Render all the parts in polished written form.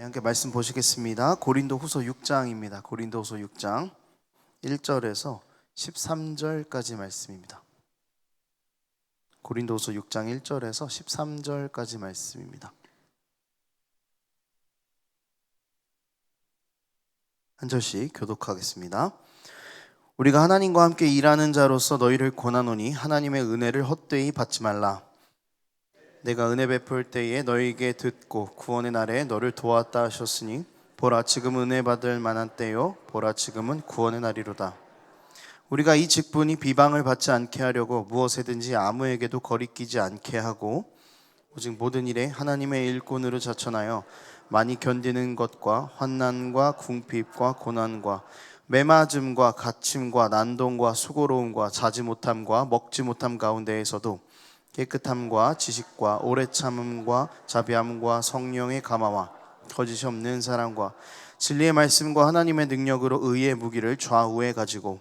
함께 말씀 보시겠습니다. 고린도후서 6장입니다. 고린도후서 6장 1절에서 13절까지 말씀입니다. 고린도후서 6장 1절에서 13절까지 말씀입니다. 한 절씩 교독하겠습니다. 우리가 하나님과 함께 일하는 자로서 너희를 권하노니 하나님의 은혜를 헛되이 받지 말라. 내가 은혜 베풀 때에 너희에게 듣고 구원의 날에 너를 도왔다 하셨으니 보라 지금 은혜 받을 만한 때요 보라 지금은 구원의 날이로다. 우리가 이 직분이 비방을 받지 않게 하려고 무엇에든지 아무에게도 거리끼지 않게 하고 오직 모든 일에 하나님의 일꾼으로 자천하여 많이 견디는 것과 환난과 궁핍과 고난과 매맞음과 갇힘과 난동과 수고로움과 자지 못함과 먹지 못함 가운데에서도 깨끗함과 지식과 오래 참음과 자비함과 성령의 감화와 거짓이 없는 사랑과 진리의 말씀과 하나님의 능력으로 의의 무기를 좌우에 가지고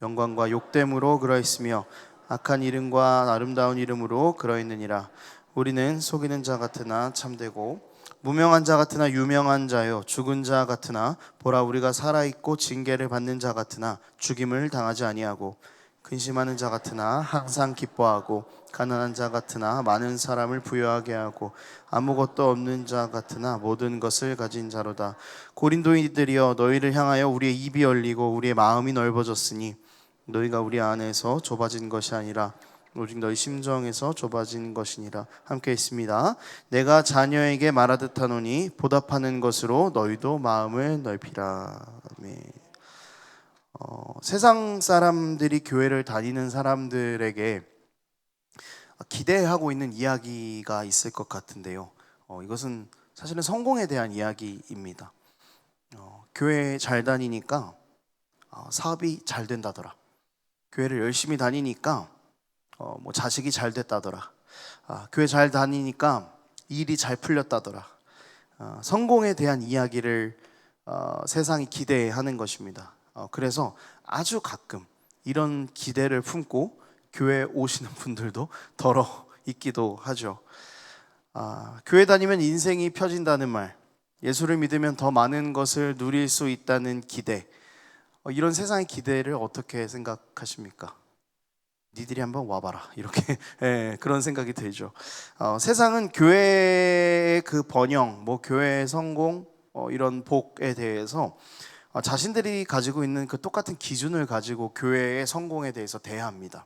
영광과 욕됨으로 그러했으며 악한 이름과 아름다운 이름으로 그러했느니라. 우리는 속이는 자 같으나 참되고 무명한 자 같으나 유명한 자요 죽은 자 같으나 보라 우리가 살아있고 징계를 받는 자 같으나 죽임을 당하지 아니하고 근심하는 자 같으나 항상 기뻐하고 가난한 자 같으나 많은 사람을 부유하게 하고 아무것도 없는 자 같으나 모든 것을 가진 자로다. 고린도인들이여 너희를 향하여 우리의 입이 열리고 우리의 마음이 넓어졌으니 너희가 우리 안에서 좁아진 것이 아니라 오직 너희 심정에서 좁아진 것이니라. 함께 있습니다. 내가 자녀에게 말하듯 하노니 보답하는 것으로 너희도 마음을 넓히라. 아멘. 세상 사람들이 교회를 다니는 사람들에게 기대하고 있는 이야기가 있을 것 같은데요. 이것은 사실은 성공에 대한 이야기입니다. 교회 잘 다니니까 사업이 잘 된다더라. 교회를 열심히 다니니까 자식이 잘 됐다더라. 교회 잘 다니니까 일이 잘 풀렸다더라. 성공에 대한 이야기를 세상이 기대하는 것입니다. 그래서 아주 가끔 이런 기대를 품고 교회에 오시는 분들도 더러 있기도 하죠. 교회 다니면 인생이 펴진다는 말, 예수를 믿으면 더 많은 것을 누릴 수 있다는 기대, 이런 세상의 기대를 어떻게 생각하십니까? 니들이 한번 와봐라 이렇게 그런 생각이 들죠. 세상은 교회의 그 번영, 교회의 성공, 이런 복에 대해서 자신들이 가지고 있는 그 똑같은 기준을 가지고 교회의 성공에 대해서 대합니다.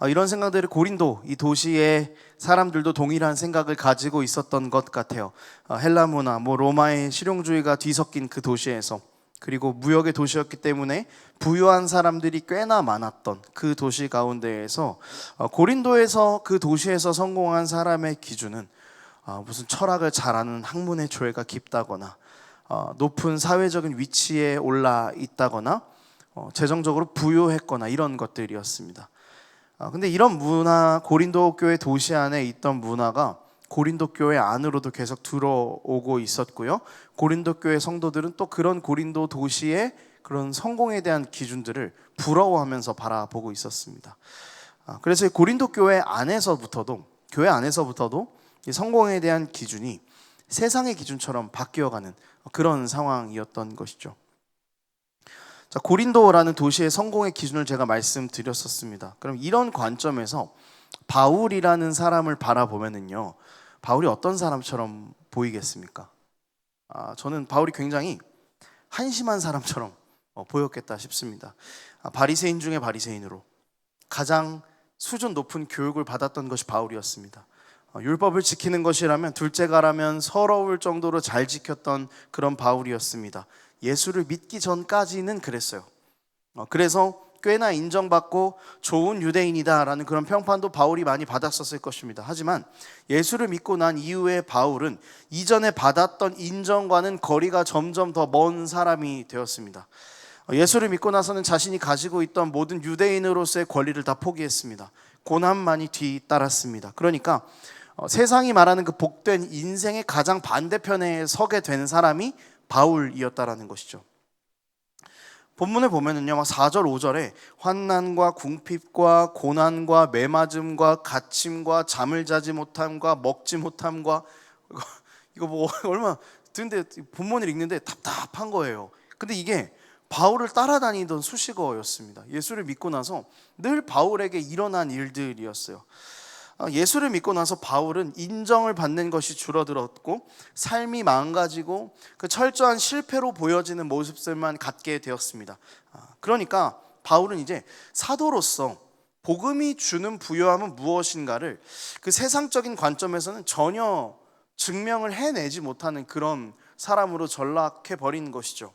이런 생각들을 고린도 이 도시의 사람들도 동일한 생각을 가지고 있었던 것 같아요. 헬라 문화, 로마의 실용주의가 뒤섞인 그 도시에서, 그리고 무역의 도시였기 때문에 부유한 사람들이 꽤나 많았던 그 도시 가운데에서 고린도에서 그 도시에서 성공한 사람의 기준은 무슨 철학을 잘하는 학문의 조예가 깊다거나 높은 사회적인 위치에 올라 있다거나 재정적으로 부유했거나 이런 것들이었습니다. 근데 이런 문화, 고린도 교회 도시 안에 있던 문화가 고린도 교회 안으로도 계속 들어오고 있었고요. 고린도 교회 성도들은 또 그런 고린도 도시의 그런 성공에 대한 기준들을 부러워하면서 바라보고 있었습니다. 그래서 고린도 교회 안에서부터도 이 성공에 대한 기준이 세상의 기준처럼 바뀌어가는 그런 상황이었던 것이죠. 자, 고린도라는 도시의 성공의 기준을 제가 말씀드렸었습니다. 그럼 이런 관점에서 바울이라는 사람을 바라보면은요, 바울이 어떤 사람처럼 보이겠습니까? 저는 바울이 굉장히 한심한 사람처럼 보였겠다 싶습니다. 바리새인 중에 바리새인으로 가장 수준 높은 교육을 받았던 것이 바울이었습니다. 율법을 지키는 것이라면 둘째가라면 서러울 정도로 잘 지켰던 그런 바울이었습니다. 예수를 믿기 전까지는 그랬어요. 그래서 꽤나 인정받고 좋은 유대인이다라는 그런 평판도 바울이 많이 받았었을 것입니다. 하지만 예수를 믿고 난 이후에 바울은 이전에 받았던 인정과는 거리가 점점 더 먼 사람이 되었습니다. 예수를 믿고 나서는 자신이 가지고 있던 모든 유대인으로서의 권리를 다 포기했습니다. 고난만이 뒤따랐습니다. 그러니까 세상이 말하는 그 복된 인생의 가장 반대편에 서게 된 사람이 바울이었다라는 것이죠. 본문을 보면은요, 4절 5절에 환난과 궁핍과 고난과 매맞음과 갇힘과 잠을 자지 못함과 먹지 못함과 이거 뭐 얼마 듣는데 본문을 읽는데 답답한 거예요. 근데 이게 바울을 따라다니던 수식어였습니다. 예수를 믿고 나서 늘 바울에게 일어난 일들이었어요. 예수를 믿고 나서 바울은 인정을 받는 것이 줄어들었고 삶이 망가지고 그 철저한 실패로 보여지는 모습들만 갖게 되었습니다. 그러니까 바울은 이제 사도로서 복음이 주는 부요함은 무엇인가를 그 세상적인 관점에서는 전혀 증명을 해내지 못하는 그런 사람으로 전락해 버린 것이죠.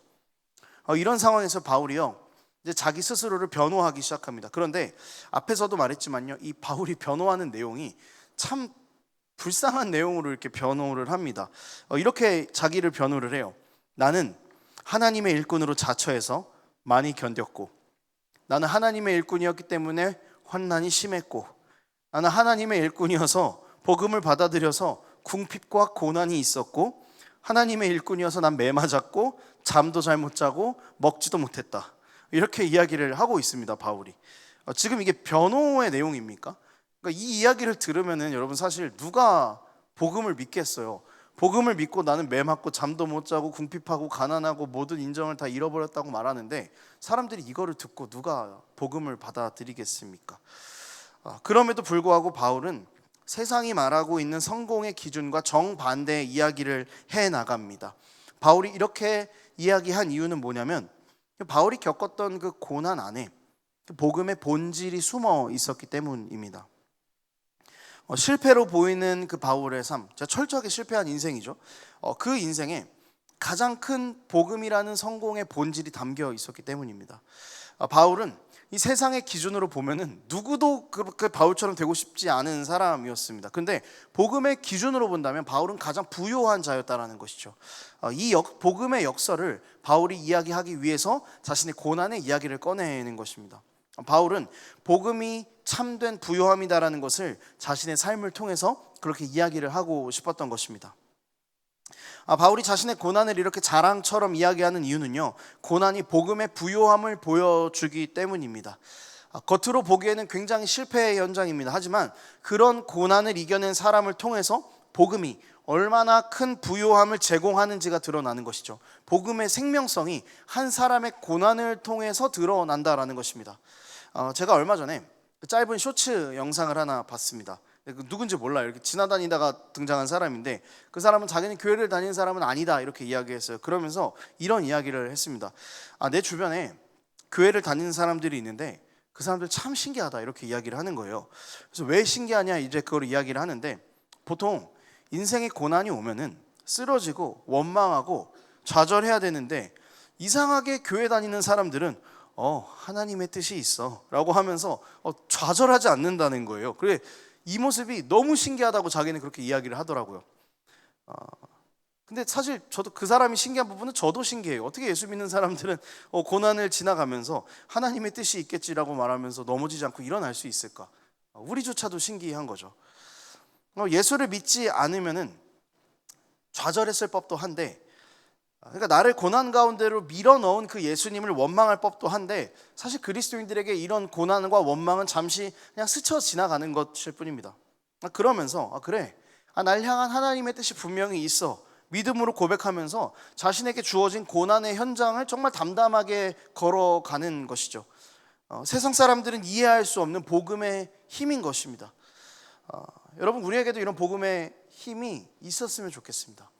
이런 상황에서 바울이요 이제 자기 스스로를 변호하기 시작합니다. 그런데 앞에서도 말했지만요, 이 바울이 변호하는 내용이 참 불쌍한 내용으로 이렇게 변호를 합니다. 이렇게 자기를 변호를 해요. 나는 하나님의 일꾼으로 자처해서 많이 견뎠고, 나는 하나님의 일꾼이었기 때문에 환난이 심했고, 나는 하나님의 일꾼이어서 복음을 받아들여서 궁핍과 고난이 있었고, 하나님의 일꾼이어서 난 매 맞았고 잠도 잘 못 자고 먹지도 못했다. 이렇게 이야기를 하고 있습니다, 바울이. 지금 이게 변호의 내용입니까? 그러니까 이 이야기를 들으면은 여러분 사실 누가 복음을 믿겠어요? 복음을 믿고 나는 매 맞고 잠도 못 자고 궁핍하고 가난하고 모든 인정을 다 잃어버렸다고 말하는데 사람들이 이거를 듣고 누가 복음을 받아들이겠습니까? 그럼에도 불구하고 바울은 세상이 말하고 있는 성공의 기준과 정반대의 이야기를 해나갑니다. 바울이 이렇게 이야기한 이유는 뭐냐면 바울이 겪었던 그 고난 안에 복음의 본질이 숨어 있었기 때문입니다. 실패로 보이는 그 바울의 삶, 철저하게 실패한 인생이죠. 그 인생에 가장 큰 복음이라는 성공의 본질이 담겨 있었기 때문입니다. 바울은 이 세상의 기준으로 보면은 누구도 그 바울처럼 되고 싶지 않은 사람이었습니다. 근데 복음의 기준으로 본다면 바울은 가장 부요한 자였다라는 것이죠. 이 복음의 역설을 바울이 이야기하기 위해서 자신의 고난의 이야기를 꺼내는 것입니다. 바울은 복음이 참된 부요함이다라는 것을 자신의 삶을 통해서 그렇게 이야기를 하고 싶었던 것입니다. 바울이 자신의 고난을 이렇게 자랑처럼 이야기하는 이유는요, 고난이 복음의 부요함을 보여주기 때문입니다. 겉으로 보기에는 굉장히 실패의 현장입니다. 하지만 그런 고난을 이겨낸 사람을 통해서 복음이 얼마나 큰 부요함을 제공하는지가 드러나는 것이죠. 복음의 생명성이 한 사람의 고난을 통해서 드러난다라는 것입니다. 제가 얼마 전에 짧은 쇼츠 영상을 하나 봤습니다. 누군지 몰라요. 이렇게 지나다니다가 등장한 사람인데 그 사람은 자기는 교회를 다니는 사람은 아니다 이렇게 이야기했어요. 그러면서 이런 이야기를 했습니다. 내 주변에 교회를 다니는 사람들이 있는데 그 사람들 참 신기하다 이렇게 이야기를 하는 거예요. 그래서 왜 신기하냐 이제 그걸 이야기를 하는데, 보통 인생의 고난이 오면은 쓰러지고 원망하고 좌절해야 되는데 이상하게 교회 다니는 사람들은 하나님의 뜻이 있어 라고 하면서 좌절하지 않는다는 거예요. 그래, 이 모습이 너무 신기하다고 자기는 그렇게 이야기를 하더라고요. 근데 사실 저도 그 사람이 신기한 부분은 저도 신기해요. 어떻게 예수 믿는 사람들은 고난을 지나가면서 하나님의 뜻이 있겠지라고 말하면서 넘어지지 않고 일어날 수 있을까? 우리조차도 신기한 거죠. 예수를 믿지 않으면은 좌절했을 법도 한데, 그러니까 나를 고난 가운데로 밀어넣은 그 예수님을 원망할 법도 한데, 사실 그리스도인들에게 이런 고난과 원망은 잠시 그냥 스쳐 지나가는 것일 뿐입니다. 그러면서 그래, 날 향한 하나님의 뜻이 분명히 있어 믿음으로 고백하면서 자신에게 주어진 고난의 현장을 정말 담담하게 걸어가는 것이죠. 세상 사람들은 이해할 수 없는 복음의 힘인 것입니다. 여러분, 우리에게도 이런 복음의 힘이 있었으면 좋겠습니다.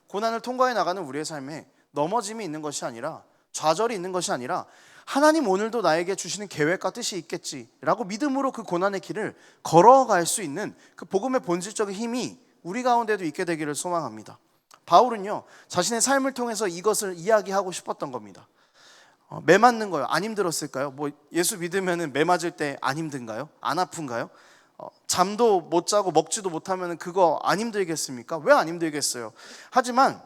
고난을 통과해 나가는 우리의 삶에 넘어짐이 있는 것이 아니라, 좌절이 있는 것이 아니라, 하나님 오늘도 나에게 주시는 계획과 뜻이 있겠지라고 믿음으로 그 고난의 길을 걸어갈 수 있는 그 복음의 본질적인 힘이 우리 가운데도 있게 되기를 소망합니다. 바울은요, 자신의 삶을 통해서 이것을 이야기하고 싶었던 겁니다. 매 맞는 거요, 안 힘들었을까요? 예수 믿으면 매 맞을 때 안 힘든가요? 안 아픈가요? 잠도 못 자고 먹지도 못하면 그거 안 힘들겠습니까? 왜 안 힘들겠어요? 하지만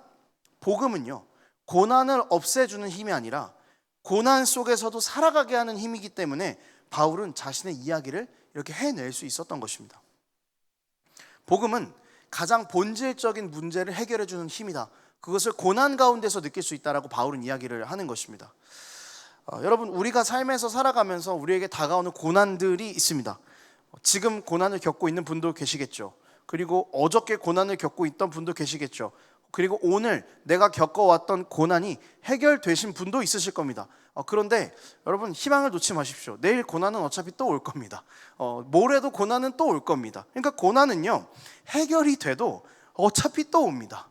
복음은요, 고난을 없애주는 힘이 아니라 고난 속에서도 살아가게 하는 힘이기 때문에 바울은 자신의 이야기를 이렇게 해낼 수 있었던 것입니다. 복음은 가장 본질적인 문제를 해결해주는 힘이다. 그것을 고난 가운데서 느낄 수 있다라고 바울은 이야기를 하는 것입니다. 여러분, 우리가 삶에서 살아가면서 우리에게 다가오는 고난들이 있습니다. 지금 고난을 겪고 있는 분도 계시겠죠. 그리고 어저께 고난을 겪고 있던 분도 계시겠죠. 그리고 오늘 내가 겪어왔던 고난이 해결되신 분도 있으실 겁니다. 그런데 여러분, 희망을 놓지 마십시오. 내일 고난은 어차피 또 올 겁니다. 모레도 고난은 또 올 겁니다. 그러니까 고난은요, 해결이 돼도 어차피 또 옵니다.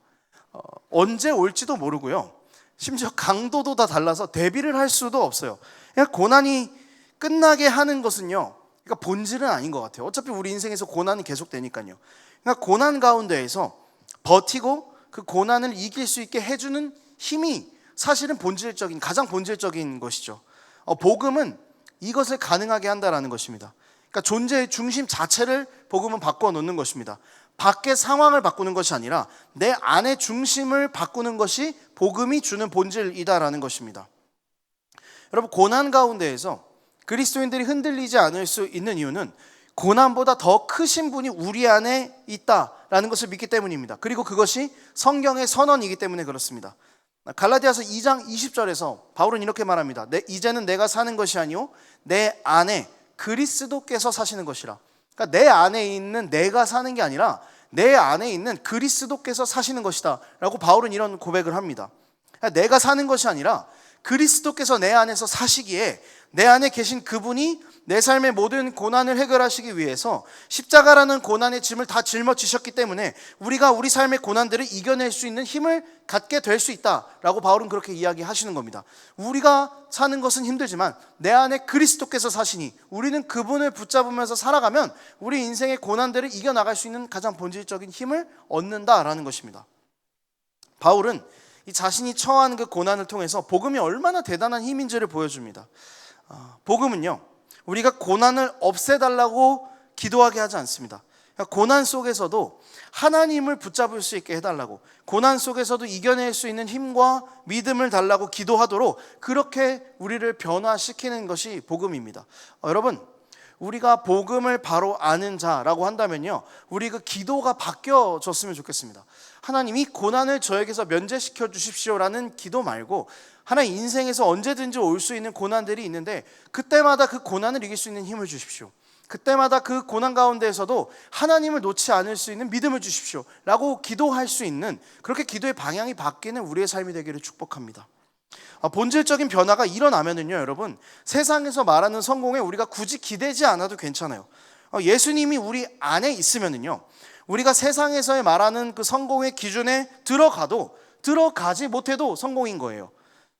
언제 올지도 모르고요, 심지어 강도도 다 달라서 대비를 할 수도 없어요. 그러니까 고난이 끝나게 하는 것은요, 그러니까 본질은 아닌 것 같아요. 어차피 우리 인생에서 고난이 계속되니까요. 그러니까 고난 가운데에서 버티고 그 고난을 이길 수 있게 해주는 힘이 사실은 가장 본질적인 것이죠. 복음은 이것을 가능하게 한다라는 것입니다. 그러니까 존재의 중심 자체를 복음은 바꿔 놓는 것입니다. 밖의 상황을 바꾸는 것이 아니라 내 안의 중심을 바꾸는 것이 복음이 주는 본질이다라는 것입니다. 여러분, 고난 가운데에서 그리스도인들이 흔들리지 않을 수 있는 이유는 고난보다 더 크신 분이 우리 안에 있다라는 것을 믿기 때문입니다. 그리고 그것이 성경의 선언이기 때문에 그렇습니다. 갈라디아서 2장 20절에서 바울은 이렇게 말합니다. 이제는 내가 사는 것이 아니요 내 안에 그리스도께서 사시는 것이라. 그러니까 내 안에 있는 내가 사는 게 아니라 내 안에 있는 그리스도께서 사시는 것이다 라고 바울은 이런 고백을 합니다. 그러니까 내가 사는 것이 아니라 그리스도께서 내 안에서 사시기에 내 안에 계신 그분이 내 삶의 모든 고난을 해결하시기 위해서 십자가라는 고난의 짐을 다 짊어지셨기 때문에 우리가 우리 삶의 고난들을 이겨낼 수 있는 힘을 갖게 될 수 있다라고 바울은 그렇게 이야기하시는 겁니다. 우리가 사는 것은 힘들지만 내 안에 그리스도께서 사시니 우리는 그분을 붙잡으면서 살아가면 우리 인생의 고난들을 이겨나갈 수 있는 가장 본질적인 힘을 얻는다라는 것입니다. 바울은 이 자신이 처한 그 고난을 통해서 복음이 얼마나 대단한 힘인지를 보여줍니다. 복음은요, 우리가 고난을 없애달라고 기도하게 하지 않습니다. 고난 속에서도 하나님을 붙잡을 수 있게 해달라고, 고난 속에서도 이겨낼 수 있는 힘과 믿음을 달라고 기도하도록 그렇게 우리를 변화시키는 것이 복음입니다. 여러분, 우리가 복음을 바로 아는 자라고 한다면요, 우리 그 기도가 바뀌어졌으면 좋겠습니다. 하나님, 이 고난을 저에게서 면제시켜 주십시오라는 기도 말고 하나님, 인생에서 언제든지 올 수 있는 고난들이 있는데 그때마다 그 고난을 이길 수 있는 힘을 주십시오. 그때마다 그 고난 가운데에서도 하나님을 놓지 않을 수 있는 믿음을 주십시오 라고 기도할 수 있는, 그렇게 기도의 방향이 바뀌는 우리의 삶이 되기를 축복합니다. 본질적인 변화가 일어나면은요, 여러분, 세상에서 말하는 성공에 우리가 굳이 기대지 않아도 괜찮아요. 예수님이 우리 안에 있으면은요, 우리가 세상에서의 말하는 그 성공의 기준에 들어가지 못해도 성공인 거예요.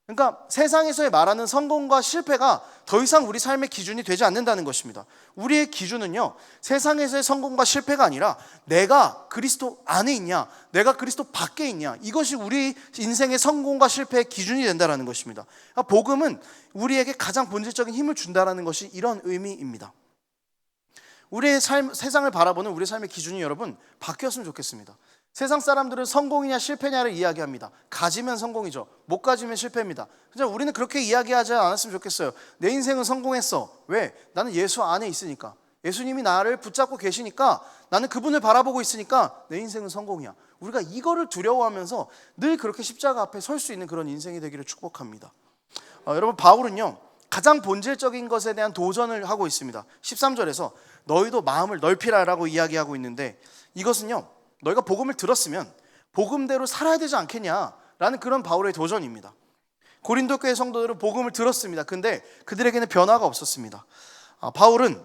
그러니까 세상에서의 말하는 성공과 실패가 더 이상 우리 삶의 기준이 되지 않는다는 것입니다. 우리의 기준은요, 세상에서의 성공과 실패가 아니라 내가 그리스도 안에 있냐, 내가 그리스도 밖에 있냐, 이것이 우리 인생의 성공과 실패의 기준이 된다는 것입니다. 그러니까 복음은 우리에게 가장 본질적인 힘을 준다는 것이 이런 의미입니다. 우리의 세상을 바라보는 우리의 삶의 기준이 여러분 바뀌었으면 좋겠습니다. 세상 사람들은 성공이냐 실패냐를 이야기합니다. 가지면 성공이죠. 못 가지면 실패입니다. 그냥 우리는 그렇게 이야기하지 않았으면 좋겠어요. 내 인생은 성공했어. 왜? 나는 예수 안에 있으니까. 예수님이 나를 붙잡고 계시니까, 나는 그분을 바라보고 있으니까 내 인생은 성공이야. 우리가 이거를 두려워하면서 늘 그렇게 십자가 앞에 설 수 있는 그런 인생이 되기를 축복합니다. 여러분, 바울은요, 가장 본질적인 것에 대한 도전을 하고 있습니다. 13절에서 너희도 마음을 넓히라라고 이야기하고 있는데, 이것은요, 너희가 복음을 들었으면 복음대로 살아야 되지 않겠냐라는 그런 바울의 도전입니다. 고린도 교회 성도들은 복음을 들었습니다. 근데 그들에게는 변화가 없었습니다. 바울은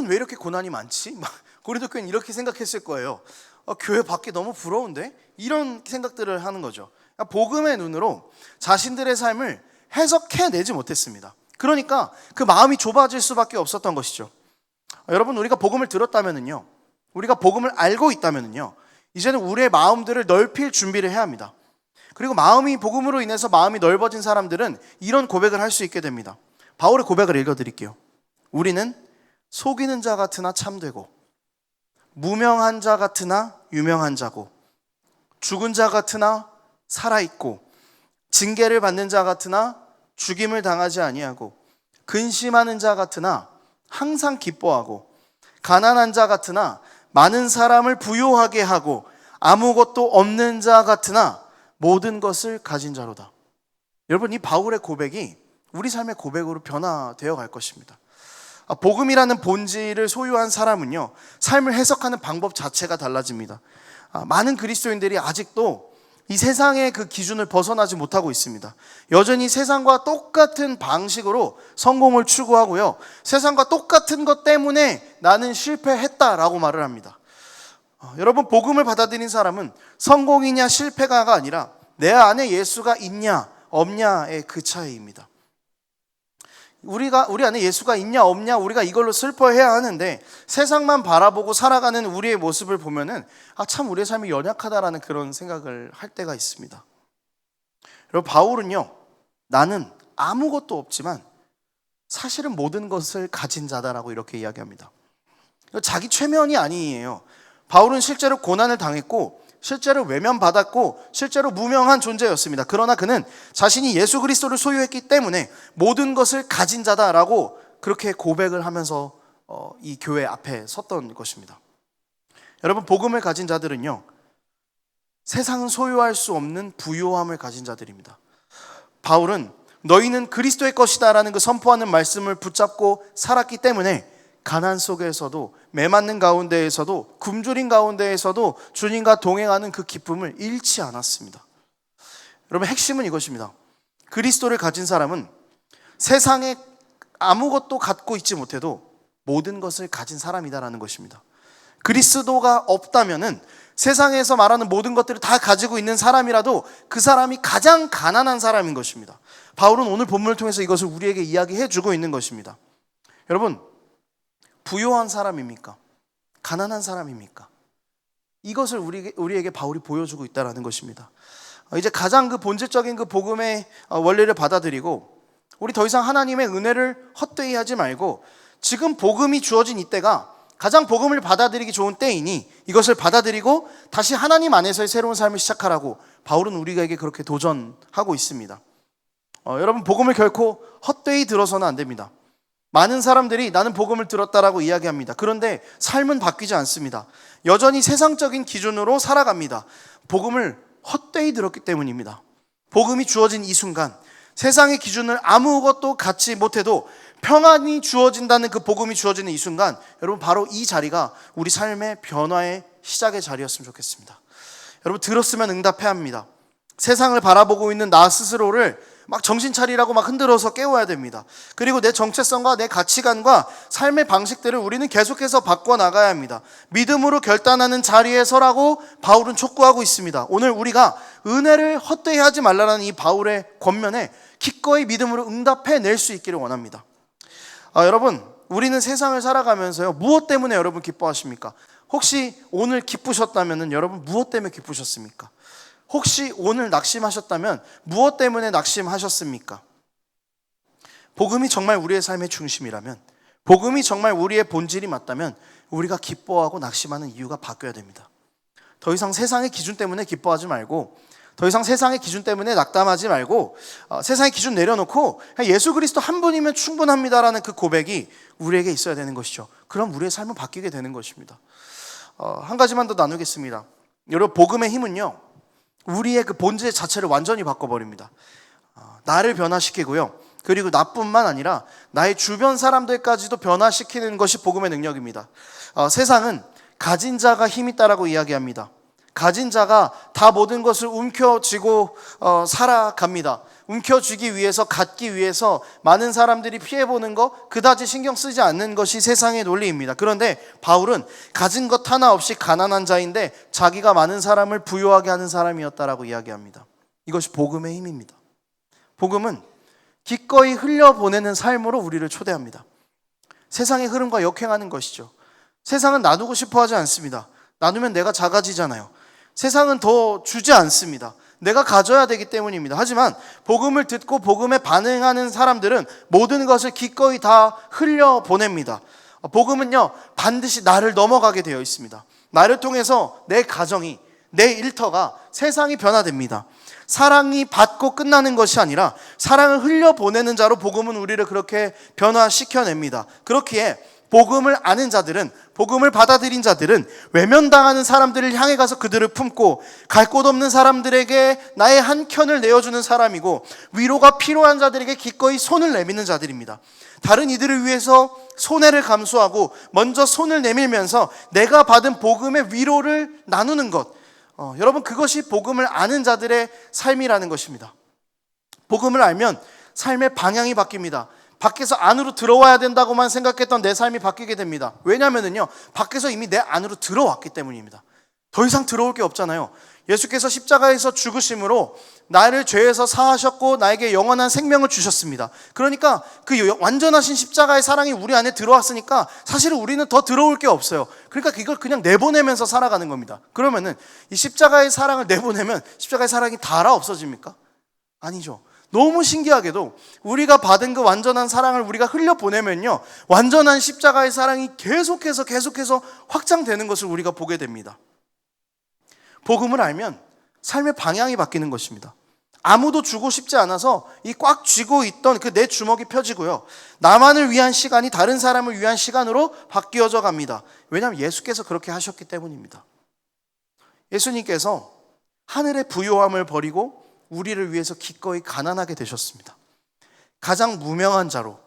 왜 이렇게 고난이 많지? 고린도 교회는 이렇게 생각했을 거예요. 교회 밖에 너무 부러운데? 이런 생각들을 하는 거죠. 복음의 눈으로 자신들의 삶을 해석해내지 못했습니다. 그러니까 그 마음이 좁아질 수밖에 없었던 것이죠. 여러분, 우리가 복음을 들었다면은요, 우리가 복음을 알고 있다면요, 이제는 우리의 마음들을 넓힐 준비를 해야 합니다. 그리고 복음으로 인해서 마음이 넓어진 사람들은 이런 고백을 할 수 있게 됩니다. 바울의 고백을 읽어드릴게요. 우리는 속이는 자 같으나 참되고, 무명한 자 같으나 유명한 자고, 죽은 자 같으나 살아있고, 징계를 받는 자 같으나 죽임을 당하지 아니하고, 근심하는 자 같으나 항상 기뻐하고, 가난한 자 같으나 많은 사람을 부요하게 하고, 아무것도 없는 자 같으나 모든 것을 가진 자로다. 여러분, 이 바울의 고백이 우리 삶의 고백으로 변화되어 갈 것입니다. 복음이라는 본질을 소유한 사람은요, 삶을 해석하는 방법 자체가 달라집니다. 많은 그리스도인들이 아직도 이 세상의 그 기준을 벗어나지 못하고 있습니다. 여전히 세상과 똑같은 방식으로 성공을 추구하고요, 세상과 똑같은 것 때문에 나는 실패했다라고 말을 합니다. 여러분, 복음을 받아들인 사람은 성공이냐 실패가가 아니라 내 안에 예수가 있냐 없냐의 그 차이입니다. 우리 안에 예수가 있냐 없냐, 우리가 이걸로 슬퍼해야 하는데, 세상만 바라보고 살아가는 우리의 모습을 보면은 참 우리의 삶이 연약하다라는 그런 생각을 할 때가 있습니다. 여러분, 바울은요, 나는 아무것도 없지만 사실은 모든 것을 가진 자다라고 이렇게 이야기합니다. 자기 최면이 아니에요. 바울은 실제로 고난을 당했고, 실제로 외면받았고, 실제로 무명한 존재였습니다. 그러나 그는 자신이 예수 그리스도를 소유했기 때문에 모든 것을 가진 자다라고 그렇게 고백을 하면서 이 교회 앞에 섰던 것입니다. 여러분, 복음을 가진 자들은요, 세상은 소유할 수 없는 부요함을 가진 자들입니다. 바울은 너희는 그리스도의 것이다 라는 그 선포하는 말씀을 붙잡고 살았기 때문에 가난 속에서도, 매맞는 가운데에서도, 굶주린 가운데에서도 주님과 동행하는 그 기쁨을 잃지 않았습니다. 여러분, 핵심은 이것입니다. 그리스도를 가진 사람은 세상에 아무것도 갖고 있지 못해도 모든 것을 가진 사람이다라는 것입니다. 그리스도가 없다면은 세상에서 말하는 모든 것들을 다 가지고 있는 사람이라도 그 사람이 가장 가난한 사람인 것입니다. 바울은 오늘 본문을 통해서 이것을 우리에게 이야기해 주고 있는 것입니다. 여러분, 부요한 사람입니까? 가난한 사람입니까? 이것을 우리에게 바울이 보여주고 있다는 것입니다. 이제 가장 그 본질적인 그 복음의 원리를 받아들이고, 우리 더 이상 하나님의 은혜를 헛되이 하지 말고, 지금 복음이 주어진 이때가 가장 복음을 받아들이기 좋은 때이니 이것을 받아들이고 다시 하나님 안에서의 새로운 삶을 시작하라고 바울은 우리에게 그렇게 도전하고 있습니다. 여러분, 복음을 결코 헛되이 들어서는 안 됩니다. 많은 사람들이 나는 복음을 들었다라고 이야기합니다. 그런데 삶은 바뀌지 않습니다. 여전히 세상적인 기준으로 살아갑니다. 복음을 헛되이 들었기 때문입니다. 복음이 주어진 이 순간, 세상의 기준을 아무것도 갖지 못해도 평안이 주어진다는 그 복음이 주어지는 이 순간, 여러분, 바로 이 자리가 우리 삶의 변화의 시작의 자리였으면 좋겠습니다. 여러분, 들었으면 응답해야 합니다. 세상을 바라보고 있는 나 스스로를 막 정신 차리라고 막 흔들어서 깨워야 됩니다. 그리고 내 정체성과 내 가치관과 삶의 방식들을 우리는 계속해서 바꿔나가야 합니다. 믿음으로 결단하는 자리에 서라고 바울은 촉구하고 있습니다. 오늘 우리가 은혜를 헛되이 하지 말라는 이 바울의 권면에 기꺼이 믿음으로 응답해낼 수 있기를 원합니다. 여러분, 우리는 세상을 살아가면서요, 무엇 때문에 여러분 기뻐하십니까? 혹시 오늘 기쁘셨다면 여러분 무엇 때문에 기쁘셨습니까? 혹시 오늘 낙심하셨다면 무엇 때문에 낙심하셨습니까? 복음이 정말 우리의 삶의 중심이라면, 복음이 정말 우리의 본질이 맞다면 우리가 기뻐하고 낙심하는 이유가 바뀌어야 됩니다. 더 이상 세상의 기준 때문에 기뻐하지 말고, 더 이상 세상의 기준 때문에 낙담하지 말고, 세상의 기준 내려놓고 예수 그리스도 한 분이면 충분합니다라는 그 고백이 우리에게 있어야 되는 것이죠. 그럼 우리의 삶은 바뀌게 되는 것입니다. 한 가지만 더 나누겠습니다. 여러분, 복음의 힘은요, 우리의 그 본질 자체를 완전히 바꿔버립니다. 나를 변화시키고요, 그리고 나뿐만 아니라 나의 주변 사람들까지도 변화시키는 것이 복음의 능력입니다. 세상은 가진 자가 힘 있다라고 이야기합니다. 가진 자가 다 모든 것을 움켜쥐고 살아갑니다. 움켜쥐기 위해서, 갖기 위해서 많은 사람들이 피해보는 거 그다지 신경 쓰지 않는 것이 세상의 논리입니다. 그런데 바울은 가진 것 하나 없이 가난한 자인데 자기가 많은 사람을 부유하게 하는 사람이었다라고 이야기합니다. 이것이 복음의 힘입니다. 복음은 기꺼이 흘려보내는 삶으로 우리를 초대합니다. 세상의 흐름과 역행하는 것이죠. 세상은 나누고 싶어 하지 않습니다. 나누면 내가 작아지잖아요. 세상은 더 주지 않습니다. 내가 가져야 되기 때문입니다. 하지만 복음을 듣고 복음에 반응하는 사람들은 모든 것을 기꺼이 다 흘려보냅니다. 복음은요, 반드시 나를 넘어가게 되어 있습니다. 나를 통해서 내 가정이, 내 일터가, 세상이 변화됩니다. 사랑이 받고 끝나는 것이 아니라 사랑을 흘려보내는 자로 복음은 우리를 그렇게 변화시켜냅니다. 그렇기에 복음을 아는 자들은 복음을 받아들인 자들은 외면당하는 사람들을 향해 가서 그들을 품고 갈 곳 없는 사람들에게 나의 한 켠을 내어주는 사람이고 위로가 필요한 자들에게 기꺼이 손을 내미는 자들입니다. 다른 이들을 위해서 손해를 감수하고 먼저 손을 내밀면서 내가 받은 복음의 위로를 나누는 것, 여러분 그것이 복음을 아는 자들의 삶이라는 것입니다. 복음을 알면 삶의 방향이 바뀝니다. 밖에서 안으로 들어와야 된다고만 생각했던 내 삶이 바뀌게 됩니다. 왜냐하면요, 밖에서 이미 내 안으로 들어왔기 때문입니다. 더 이상 들어올 게 없잖아요. 예수께서 십자가에서 죽으심으로 나를 죄에서 사하셨고 나에게 영원한 생명을 주셨습니다. 그러니까 그 완전하신 십자가의 사랑이 우리 안에 들어왔으니까 사실은 우리는 더 들어올 게 없어요. 그러니까 이걸 그냥 내보내면서 살아가는 겁니다. 그러면은 이 십자가의 사랑을 내보내면 십자가의 사랑이 다 없어집니까? 아니죠. 너무 신기하게도 우리가 받은 그 완전한 사랑을 우리가 흘려보내면요, 완전한 십자가의 사랑이 계속해서 확장되는 것을 우리가 보게 됩니다. 복음을 알면 삶의 방향이 바뀌는 것입니다. 아무도 주고 싶지 않아서 이 꽉 쥐고 있던 그 내 주먹이 펴지고요, 나만을 위한 시간이 다른 사람을 위한 시간으로 바뀌어져 갑니다. 왜냐하면 예수께서 그렇게 하셨기 때문입니다. 예수님께서 하늘의 부요함을 버리고 우리를 위해서 기꺼이 가난하게 되셨습니다. 가장 무명한 자로,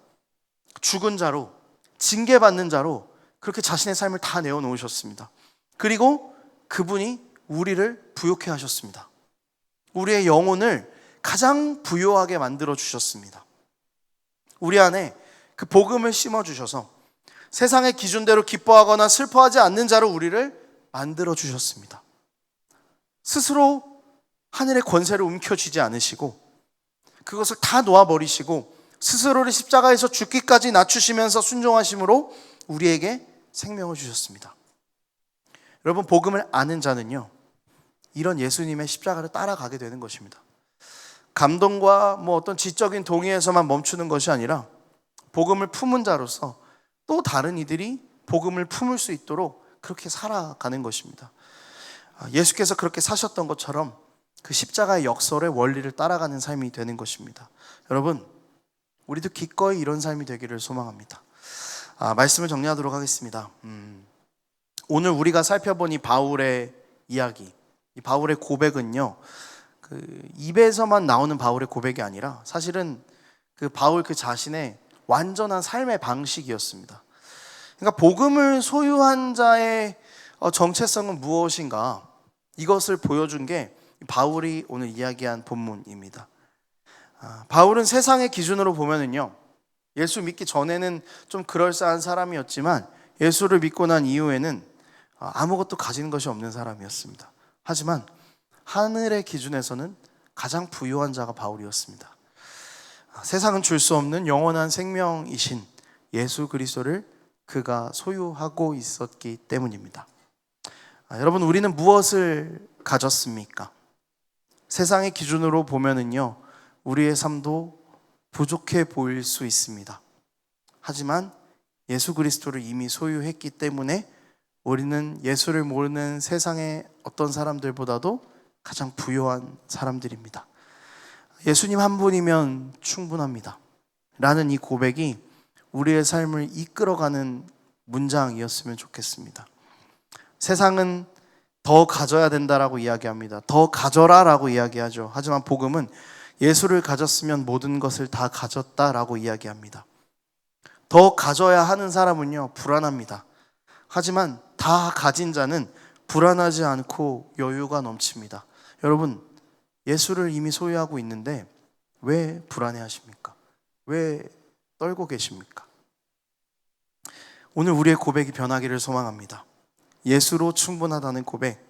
죽은 자로, 징계받는 자로 그렇게 자신의 삶을 다 내어놓으셨습니다. 그리고 그분이 우리를 부요케 하셨습니다. 우리의 영혼을 가장 부요하게 만들어 주셨습니다. 우리 안에 그 복음을 심어 주셔서 세상의 기준대로 기뻐하거나 슬퍼하지 않는 자로 우리를 만들어 주셨습니다. 스스로 하늘의 권세를 움켜쥐지 않으시고 그것을 다 놓아버리시고 스스로를 십자가에서 죽기까지 낮추시면서 순종하심으로 우리에게 생명을 주셨습니다. 여러분, 복음을 아는 자는요, 이런 예수님의 십자가를 따라가게 되는 것입니다. 감동과 어떤 지적인 동의에서만 멈추는 것이 아니라 복음을 품은 자로서 또 다른 이들이 복음을 품을 수 있도록 그렇게 살아가는 것입니다. 예수께서 그렇게 사셨던 것처럼 그 십자가의 역설의 원리를 따라가는 삶이 되는 것입니다. 여러분, 우리도 기꺼이 이런 삶이 되기를 소망합니다. 말씀을 정리하도록 하겠습니다. 오늘 우리가 살펴본 이 바울의 이야기, 이 바울의 고백은요, 그 입에서만 나오는 바울의 고백이 아니라 사실은 그 바울 그 자신의 완전한 삶의 방식이었습니다. 그러니까 복음을 소유한 자의 정체성은 무엇인가, 이것을 보여준 게 바울이 오늘 이야기한 본문입니다. 바울은 세상의 기준으로 보면은요, 예수 믿기 전에는 좀 그럴싸한 사람이었지만 예수를 믿고 난 이후에는 아무것도 가진 것이 없는 사람이었습니다. 하지만 하늘의 기준에서는 가장 부유한 자가 바울이었습니다. 세상은 줄 수 없는 영원한 생명이신 예수 그리스도를 그가 소유하고 있었기 때문입니다. 여러분, 우리는 무엇을 가졌습니까? 세상의 기준으로 보면은요, 우리의 삶도 부족해 보일 수 있습니다. 하지만 예수 그리스도를 이미 소유했기 때문에 우리는 예수를 모르는 세상의 어떤 사람들보다도 가장 부유한 사람들입니다. 예수님 한 분이면 충분합니다 라는 이 고백이 우리의 삶을 이끌어가는 문장이었으면 좋겠습니다. 세상은 더 가져야 된다라고 이야기합니다. 더 가져라라고 이야기하죠. 하지만 복음은 예수를 가졌으면 모든 것을 다 가졌다라고 이야기합니다. 더 가져야 하는 사람은요, 불안합니다. 하지만 다 가진 자는 불안하지 않고 여유가 넘칩니다. 여러분, 예수를 이미 소유하고 있는데 왜 불안해하십니까? 왜 떨고 계십니까? 오늘 우리의 고백이 변하기를 소망합니다. 예수로 충분하다는 고백,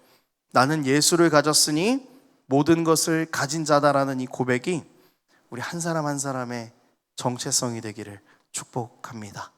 나는 예수를 가졌으니 모든 것을 가진 자다라는 이 고백이 우리 한 사람 한 사람의 정체성이 되기를 축복합니다.